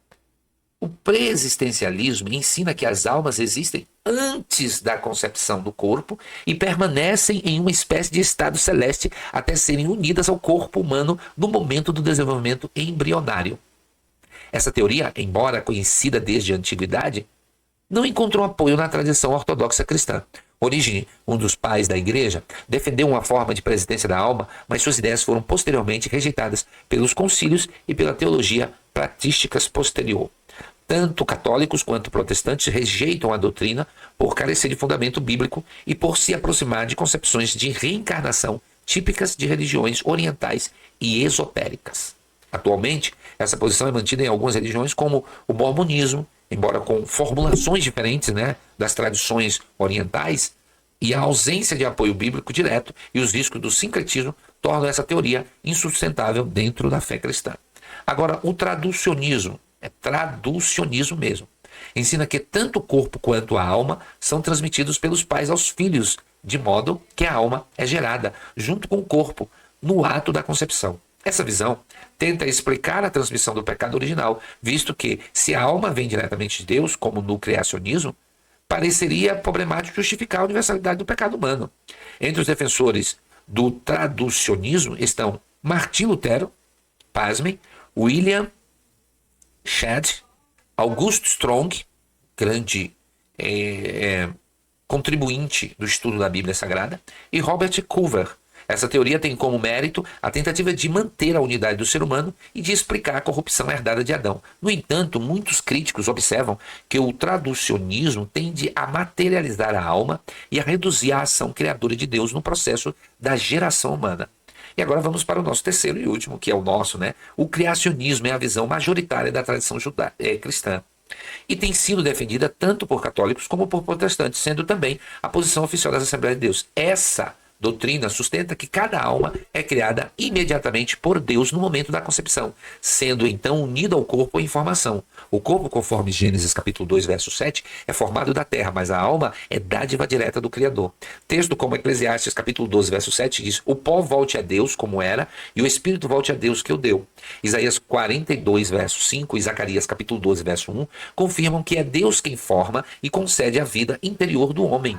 O pré-existencialismo ensina que as almas existem antes da concepção do corpo e permanecem em uma espécie de estado celeste até serem unidas ao corpo humano no momento do desenvolvimento embrionário. Essa teoria, embora conhecida desde a antiguidade, não encontrou apoio na tradição ortodoxa cristã. Origine, um dos pais da igreja, defendeu uma forma de preexistência da alma, mas suas ideias foram posteriormente rejeitadas pelos concílios e pela teologia patrísticas posterior. Tanto católicos quanto protestantes rejeitam a doutrina por carecer de fundamento bíblico e por se aproximar de concepções de reencarnação típicas de religiões orientais e esotéricas. Atualmente, essa posição é mantida em algumas religiões, como o mormonismo, embora com formulações diferentes, né, das tradições orientais, e a ausência de apoio bíblico direto e os riscos do sincretismo tornam essa teoria insustentável dentro da fé cristã. Agora, o traducionismo, é traducionismo mesmo, ensina que tanto o corpo quanto a alma são transmitidos pelos pais aos filhos, de modo que a alma é gerada junto com o corpo no ato da concepção. Essa visão tenta explicar a transmissão do pecado original, visto que, se a alma vem diretamente de Deus, como no criacionismo, pareceria problemático justificar a universalidade do pecado humano. Entre os defensores do traducionismo estão Martim Lutero, pasmem, William Shedd, August Strong, grande contribuinte do estudo da Bíblia Sagrada, e Robert Culver. Essa teoria tem como mérito a tentativa de manter a unidade do ser humano e de explicar a corrupção herdada de Adão. No entanto, muitos críticos observam que o traducionismo tende a materializar a alma e a reduzir a ação criadora de Deus no processo da geração humana. E agora vamos para o nosso terceiro e último, que é o nosso, né? O criacionismo é a visão majoritária da tradição cristã e tem sido defendida tanto por católicos como por protestantes, sendo também a posição oficial das Assembleias de Deus. Essa doutrina sustenta que cada alma é criada imediatamente por Deus no momento da concepção, sendo então unida ao corpo em formação. O corpo, conforme Gênesis capítulo 2, verso 7, é formado da terra, mas a alma é dádiva direta do Criador. Texto como Eclesiastes capítulo 12, verso 7 diz: o pó volte a Deus como era, e o espírito volte a Deus que o deu. Isaías 42, verso 5 e Zacarias capítulo 12, verso 1 confirmam que é Deus quem forma e concede a vida interior do homem.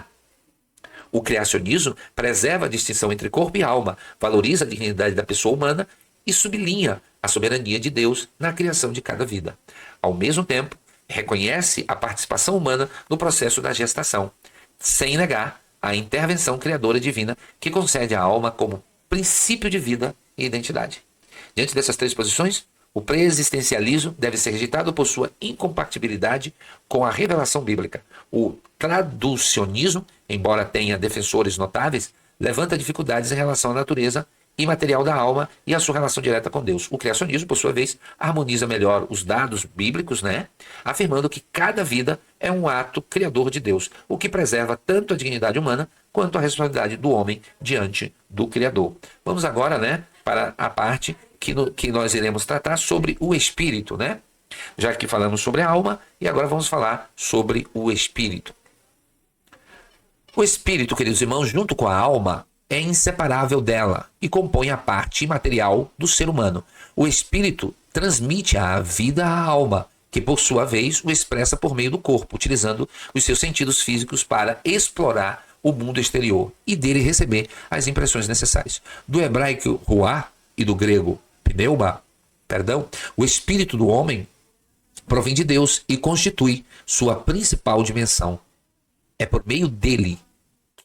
O criacionismo preserva a distinção entre corpo e alma, valoriza a dignidade da pessoa humana e sublinha a soberania de Deus na criação de cada vida. Ao mesmo tempo, reconhece a participação humana no processo da gestação, sem negar a intervenção criadora divina que concede à alma como princípio de vida e identidade. Diante dessas 3 posições, O preexistencialismo deve ser rejeitado por sua incompatibilidade com a revelação bíblica. O traducionismo, embora tenha defensores notáveis, levanta dificuldades em relação à natureza imaterial da alma e a sua relação direta com Deus. O criacionismo, por sua vez, harmoniza melhor os dados bíblicos, afirmando que cada vida é um ato criador de Deus, o que preserva tanto a dignidade humana quanto a responsabilidade do homem diante do Criador. Vamos agora, para a parte que nós iremos tratar sobre o espírito, Já que falamos sobre a alma, e agora vamos falar sobre o espírito. O espírito, queridos irmãos, junto com a alma, é inseparável dela e compõe a parte imaterial do ser humano. O espírito transmite a vida à alma, que por sua vez o expressa por meio do corpo, utilizando os seus sentidos físicos para explorar o mundo exterior e dele receber as impressões necessárias. Do hebraico ruá e do grego pneuma, o espírito do homem provém de Deus e constitui sua principal dimensão. É por meio dele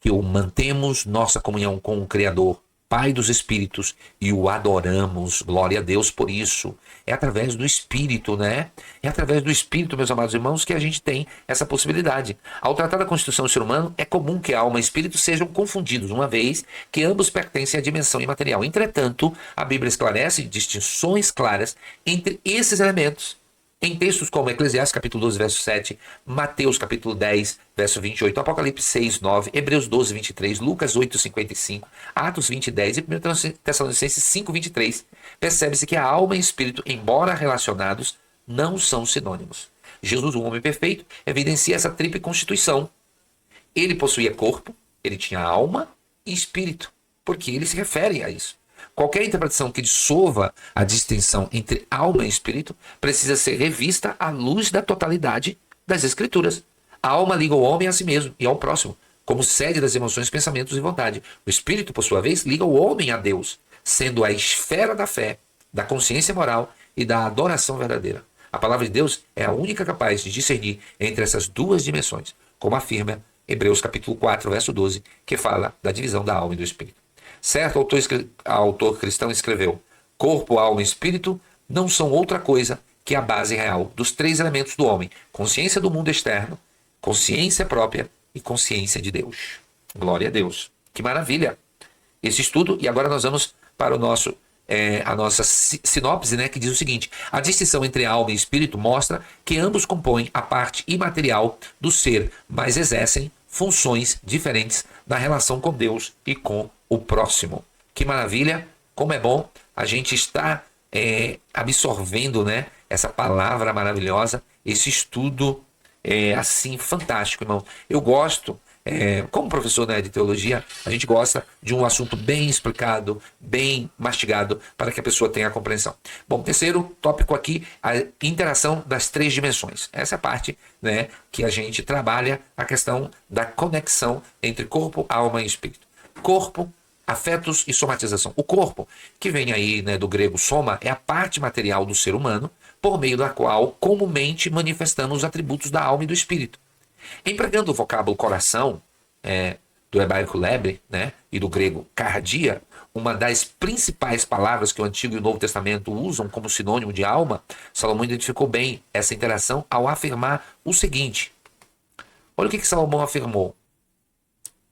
que o mantemos nossa comunhão com o Criador, Pai dos Espíritos, e o adoramos. Glória a Deus por isso. É através do Espírito, É através do Espírito, meus amados irmãos, que a gente tem essa possibilidade. Ao tratar da constituição do ser humano, é comum que a alma e espírito sejam confundidos, uma vez que ambos pertencem à dimensão imaterial. Entretanto, a Bíblia esclarece distinções claras entre esses elementos. Em textos como Eclesiastes capítulo 12, verso 7, Mateus capítulo 10, verso 28, Apocalipse 6, 9, Hebreus 12, 23, Lucas 8, 55, Atos 20, 10 e 1 Tessalonicenses 5, 23, percebe-se que a alma e espírito, embora relacionados, não são sinônimos. Jesus, o homem perfeito, evidencia essa tríplice constituição. Ele possuía corpo, ele tinha alma e espírito, porque ele se refere a isso. Qualquer interpretação que dissolva a distinção entre alma e espírito precisa ser revista à luz da totalidade das Escrituras. A alma liga o homem a si mesmo e ao próximo, como sede das emoções, pensamentos e vontade. O espírito, por sua vez, liga o homem a Deus, sendo a esfera da fé, da consciência moral e da adoração verdadeira. A palavra de Deus é a única capaz de discernir entre essas duas dimensões, como afirma Hebreus capítulo 4, verso 12, que fala da divisão da alma e do espírito. Certo autor cristão escreveu: corpo, alma e espírito não são outra coisa que a base real dos três elementos do homem: consciência do mundo externo, consciência própria e consciência de Deus. Glória a Deus. Que maravilha esse estudo. E agora nós vamos para a nossa sinopse, que diz o seguinte: a distinção entre alma e espírito mostra que ambos compõem a parte imaterial do ser, mas exercem funções diferentes na relação com Deus e com o próximo. Que maravilha, como é bom a gente estar absorvendo, essa palavra maravilhosa, esse estudo assim fantástico, irmão. Eu gosto, como professor de teologia, a gente gosta de um assunto bem explicado, bem mastigado, para que a pessoa tenha a compreensão. Bom, terceiro tópico aqui, a interação das três dimensões. Essa é a parte que a gente trabalha a questão da conexão entre corpo, alma e espírito. Corpo, afetos e somatização. O corpo, que vem aí do grego soma, é a parte material do ser humano, por meio da qual comumente manifestamos os atributos da alma e do espírito. Empregando o vocábulo coração, do hebraico lebre, e do grego cardia, uma das principais palavras que o Antigo e o Novo Testamento usam como sinônimo de alma, Salomão identificou bem essa interação ao afirmar o seguinte. Olha o que Salomão afirmou.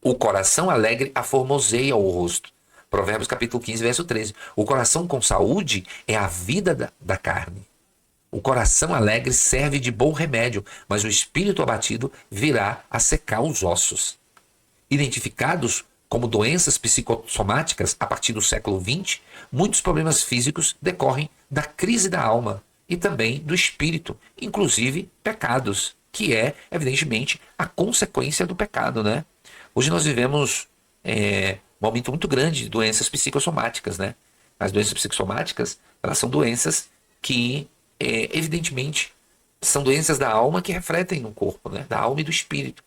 O coração alegre aformoseia o rosto. Provérbios capítulo 15, verso 13. O coração com saúde é a vida da carne. O coração alegre serve de bom remédio, mas o espírito abatido virá a secar os ossos. Identificados como doenças psicossomáticas a partir do século XX, muitos problemas físicos decorrem da crise da alma e também do espírito, inclusive pecados, que é, evidentemente, a consequência do pecado, Hoje nós vivemos um aumento muito grande de doenças psicossomáticas, As doenças psicossomáticas, elas são doenças que, evidentemente, são doenças da alma que refletem no corpo, da alma e do espírito.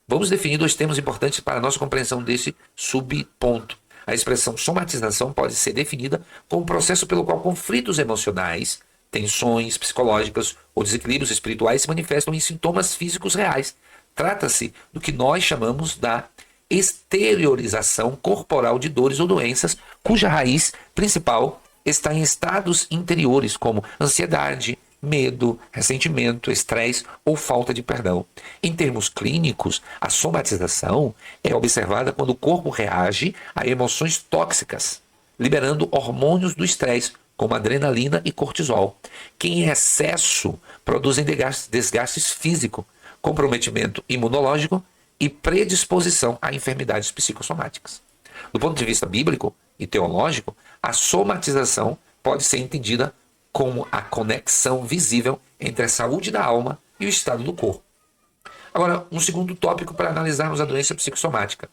Vamos definir dois termos importantes para a nossa compreensão desse subponto. A expressão somatização pode ser definida como um processo pelo qual conflitos emocionais, tensões psicológicas ou desequilíbrios espirituais se manifestam em sintomas físicos reais. Trata-se do que nós chamamos da exteriorização corporal de dores ou doenças, cuja raiz principal está em estados interiores como ansiedade, medo, ressentimento, estresse ou falta de perdão. Em termos clínicos, a somatização é observada quando o corpo reage a emoções tóxicas, liberando hormônios do estresse, como adrenalina e cortisol, que em excesso produzem desgastes físicos, comprometimento imunológico e predisposição a enfermidades psicossomáticas. Do ponto de vista bíblico e teológico, a somatização pode ser entendida como a conexão visível entre a saúde da alma e o estado do corpo. Agora, um segundo tópico para analisarmos a doença psicossomática.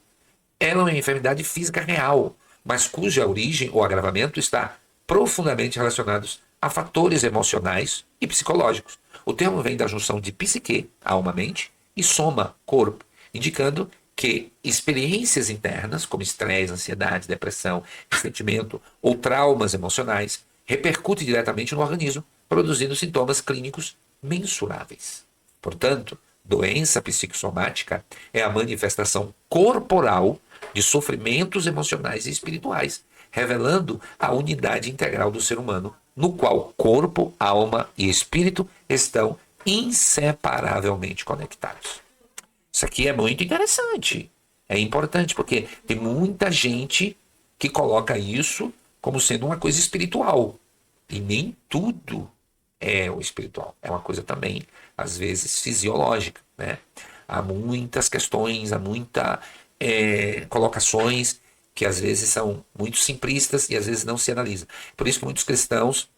Ela é uma enfermidade física real, mas cuja origem ou agravamento está profundamente relacionados a fatores emocionais e psicológicos. O termo vem da junção de psique, alma-mente, e soma, corpo, indicando que experiências internas, como estresse, ansiedade, depressão, ressentimento ou traumas emocionais, repercutem diretamente no organismo, produzindo sintomas clínicos mensuráveis. Portanto, doença psicossomática é a manifestação corporal de sofrimentos emocionais e espirituais, revelando a unidade integral do ser humano, no qual corpo, alma e espírito estão inseparavelmente conectados. Isso aqui é muito interessante. É importante porque tem muita gente que coloca isso como sendo uma coisa espiritual. E nem tudo é o espiritual. É uma coisa também, às vezes, fisiológica, né? Há muitas questões, há muitas colocações que às vezes são muito simplistas e às vezes não se analisa. Por isso que muitos cristãos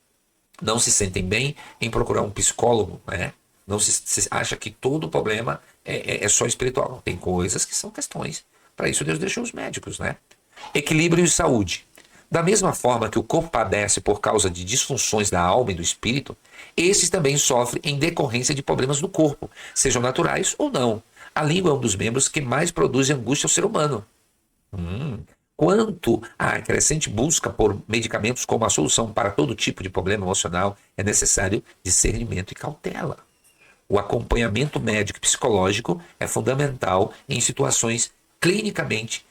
não se sentem bem em procurar um psicólogo, né? Não se acha que todo problema é só espiritual. Tem coisas que são questões. Para isso Deus deixou os médicos, né? Equilíbrio e saúde. Da mesma forma que o corpo padece por causa de disfunções da alma e do espírito, esses também sofrem em decorrência de problemas do corpo, sejam naturais ou não. A língua é um dos membros que mais produz angústia ao ser humano. Quanto à crescente busca por medicamentos como a solução para todo tipo de problema emocional, é necessário discernimento e cautela. O acompanhamento médico e psicológico é fundamental em situações clinicamente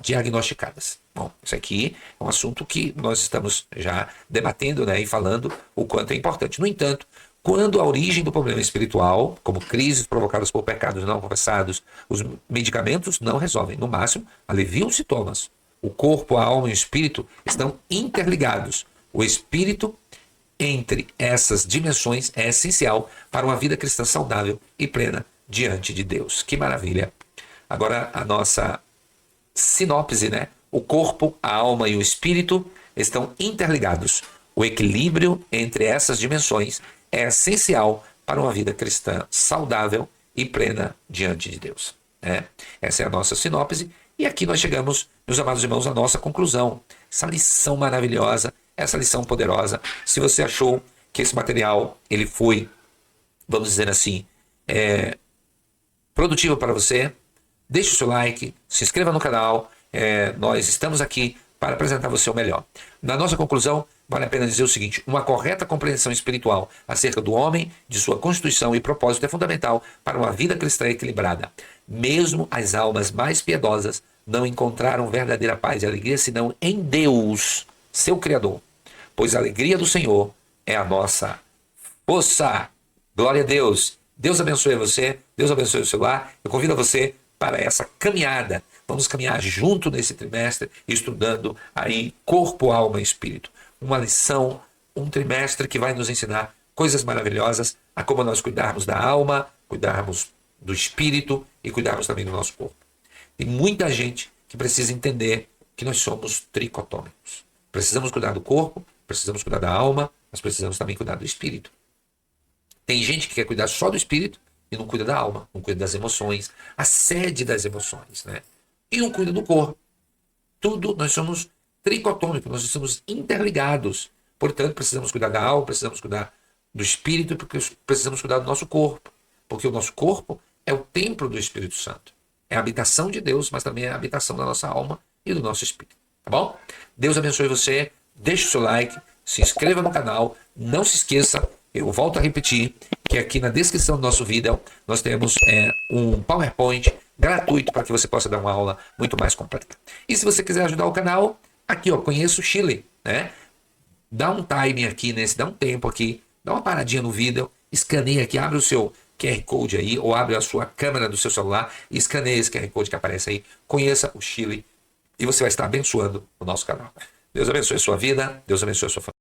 diagnosticadas. Bom, isso aqui é um assunto que nós estamos já debatendo, né, e falando o quanto é importante. No entanto, quando a origem do problema é espiritual, como crises provocadas por pecados não confessados, os medicamentos não resolvem. No máximo, aliviam os sintomas. O corpo, a alma e o espírito estão interligados. O espírito entre essas dimensões é essencial para uma vida cristã saudável e plena diante de Deus. Que maravilha! Agora a nossa sinopse, né? O corpo, a alma e o espírito estão interligados. O equilíbrio entre essas dimensões é essencial para uma vida cristã saudável e plena diante de Deus, né? Essa é a nossa sinopse. E aqui nós chegamos, meus amados irmãos, à nossa conclusão. Essa lição maravilhosa, essa lição poderosa. Se você achou que esse material ele foi, vamos dizer assim, produtivo para você, deixe o seu like, se inscreva no canal. Nós estamos aqui para apresentar você o melhor. Na nossa conclusão, vale a pena dizer o seguinte: uma correta compreensão espiritual acerca do homem, de sua constituição e propósito é fundamental para uma vida cristã equilibrada. Mesmo as almas mais piedosas não encontraram verdadeira paz e alegria senão em Deus, seu Criador. Pois a alegria do Senhor é a nossa força. Glória a Deus. Deus abençoe você, Deus abençoe o seu lar. Eu convido você para essa caminhada. Vamos caminhar junto nesse trimestre, estudando aí corpo, alma e espírito. Uma lição, um trimestre que vai nos ensinar coisas maravilhosas a como nós cuidarmos da alma, cuidarmos do espírito e cuidarmos também do nosso corpo. Tem muita gente que precisa entender que nós somos tricotômicos. Precisamos cuidar do corpo, precisamos cuidar da alma, mas precisamos também cuidar do espírito. Tem gente que quer cuidar só do espírito e não cuida da alma, não cuida das emoções, a sede das emoções, né? E não cuida do corpo. Tudo, nós somos tricotômicos, nós estamos interligados. Portanto, precisamos cuidar da alma, precisamos cuidar do espírito, porque precisamos cuidar do nosso corpo. Porque o nosso corpo é o templo do Espírito Santo. É a habitação de Deus, mas também é a habitação da nossa alma e do nosso espírito. Tá bom? Deus abençoe você. Deixe o seu like, se inscreva no canal. Não se esqueça, eu volto a repetir, que aqui na descrição do nosso vídeo nós temos um PowerPoint gratuito para que você possa dar uma aula muito mais completa. E se você quiser ajudar o canal, aqui, ó, Conheço o Chile, né? dá um timing aqui dá um tempo aqui, dá uma paradinha no vídeo, escaneia aqui, abre o seu QR Code aí, ou abre a sua câmera do seu celular e escaneia esse QR Code que aparece aí. Conheça o Chile e você vai estar abençoando o nosso canal. Deus abençoe a sua vida, Deus abençoe a sua família.